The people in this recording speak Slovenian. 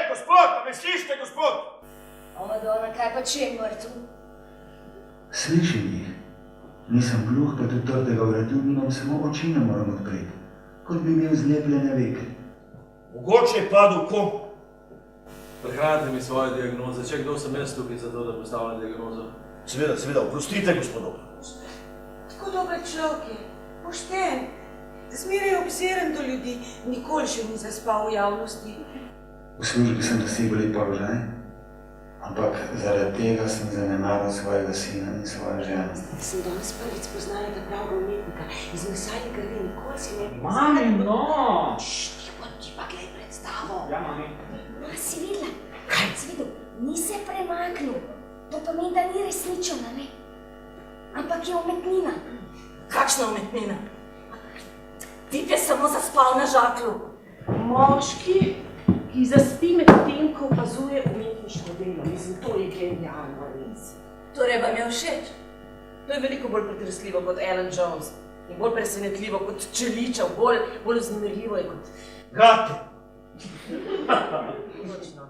gospod, a me slišite, gospod? O, Madonna, kaj pa če je mrtev? Slišim jih. Nisem gluh, pa tudi trdega vratu nimam, samo oči ne moram odpreti. Kot bi imel zlepljene veke. Mogoče je padel kom. Prehranite mi svoje diagnoze. Če kdo sem jaz tukaj za to, da postavljam diagnozo? Seveda, oprostite, gospodov. Tako dober človek je, pošten, zmeraj je obziren do ljudi, nikoli še ni zaspal v javnosti. V službi sem dosegel lep položaj, ampak zaradi tega sem zanemaril svojega sina in svojo ženo. Sem danes prvič spoznala ta pravega umetnika iz mesa in krvi, nikoli si ne bi... Mami, no! Ti pa glej predstavo. Ja, mami. Ma, si videla? Kaj? Si videl? Ni se premaknil. To pomeni, da ni resničen, ne? Ampak je umetnina. Kakšna umetnina? Tip je samo zaspal na žaklu. Moški, ki zaspi med tem, ko opazuje umetniško delo. Mislim, to je genialno, res. Torej vam je všeč? To je veliko bolj pretresljivo kot Alan Jones. In bolj presenetljivo kot Čeličev, bolj vznemirljivo je kot... Gate. Točno.